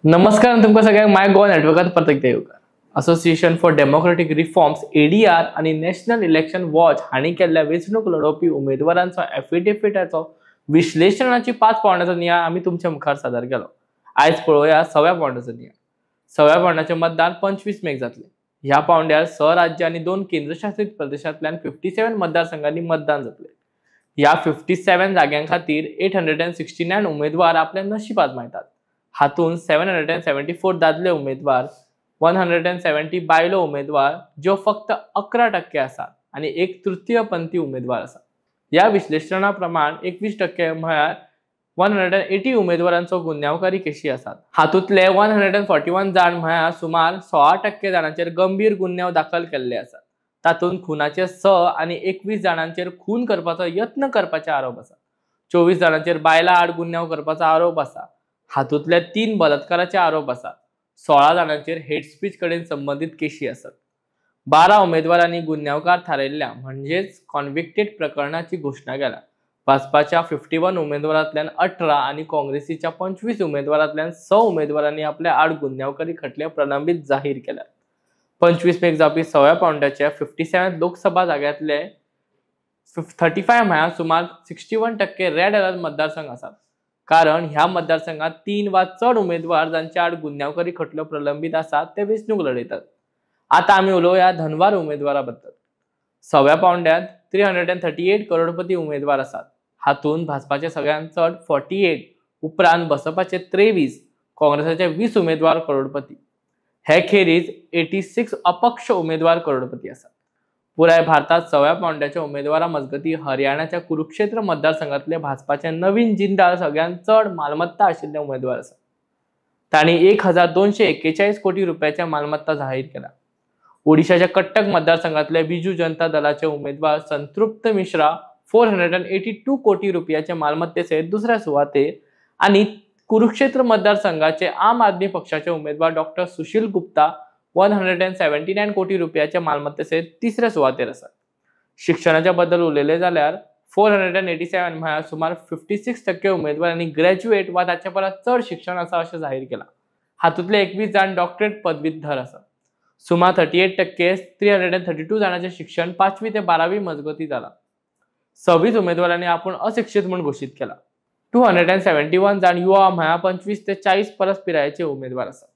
नमस्कार तुमका सगळ्यांक माय गोवा नेटवर्कात परत येवकार। Association for democratic reforms ADR आणि नॅशनल इलेक्शन वॉच हांणी केल्ल्या वेंचणूक लढोवपी उमेदवारांचो एफिडेव्हिटाचो विश्लेषणाची 5 पावंडाचो नियाळ आमी तुमच्या मुखार सादर केलो। आयज पळोवया 6व्या पावंडाचो नियाळ। 6व्या पावंडाचे मतदान 25 मेक जातले। ह्या पावंड्यार 6 राज्य आणि 2 केंद्रशासित प्रदेशांतल्यान 57 मतदारसंघांनी मतदान जातले। ह्या 57 जाग्यां खातीर 869 उमेदवार आपले नशीब आजमायतात। हातून 774 दादले उमेदवार, 170 बायलो उमेदवार ज्यो फक्त 11% आसात आणि 1/3 उमेदवार आसात। या विश्लेषणा प्रमाण 21% म्हळ्यार 180 उमेदवारांचो गुन्यांवकारी केशी आसात। हातूंतले 141 जाण म्हळ्यार सुमार 16% जाणांचेर गंभीर गुन्यांव दाखल केल्ले आसात। तातूंत खुनाचे 6 आणि 21 जाणांचेर खून करपाचो यत्न करपाचे आरोप आसात। 24 जाणांचेर बायलां आड गुन्यांव करपाचो आरोप आसा। हातूंतले 3 बलात्काराचे आरोप आसात। 16 जाणांचेर हेट स्पीच कडेन संबंधित केशी आसात। 12 उमेदवारांनी गुन्यांवकार थारायल्ल्या म्हणजेच कॉन्विक्टेड प्रकरणाची घोषणा केल्या। भाजपाच्या 51 उमेदवारांतल्यान 18 आणि काँग्रेसीच्या 25 उमेदवारांतल्यान 6 उमेदवारांनी आपल्या आड गुन्यांवकारी खटले प्रलंबित जाहीर केल्यात। 25 मेक जावपी 6व्या पावंड्याच्या 57 लोकसभा जाग्यांतले 35 म्हळ्यार सुमार 61% रेड अलर्ट मतदारसंघ आसात। कारण ह्या मतदारसंघात 3 वा चड उमेदवार जांच्या आड गुन्यांवकारी खटलो प्रलंबित आसात ते वेंचणूक लढयतात। आता आमी उलोवया धनवार उमेदवाराबद्दल। 6व्या पावंड्यात 338 करोडपती उमेदवार आसात। हातून भाजपाचे सगळ्यात चड 48, उपरांत बसपाचे 23, काँग्रेसाचे 20 उमेदवार करोडपती। हे खेरीज 86 अपक्ष उमेदवार करोडपती आसात। पुराय भारतात 6व्या पावंड्याच्या उमेदवारा मजगती हरियाणाच्या कुरुक्षेत्र मतदारसंघातले भाजपाचे नवीन जिंदाल सगळ्यात चड मालमत्ता आशिल्ले उमेदवार आसात। तांणी 1241 कोटी रुपयाच्या मालमत्ता जाहीर केला। ओडिशाच्या कट्टक मतदारसंघातले बिजू जनता दलाचे उमेदवार संतृप्त मिश्रा 482 कोटी रुपयाचे मालमत्तेसयत दुसऱ्या सुवातेर आणि कुरुक्षेत्र मतदारसंघाचे आम आदमी पक्षाचे उमेदवार डॉ. सुशील गुप्ता 179 कोटी रुपयाच्या मालमत्तेसयत तिसऱ्या सुवातेर आसात। शिक्षणाच्या बद्दल उलयले जाल्यार 487 म्हळ्यार सुमार 56% उमेदवारांनी ग्रॅज्युएट वा ताचे परस चड शिक्षण आसा अशें जाहीर केला। हातूंतले 21 जाण डॉक्टरेट पदवीधर आसात। सुमार 38% 332 जाणांचे शिक्षण 5वी ते 12वी मजगती जाला। 26 उमेदवारांनी आपूण अशिक्षित म्हूण घोशीत केला। 271 जाण युवा म्हळ्यार 25 ते 40 परस पिरायेचे उमेदवार आसात।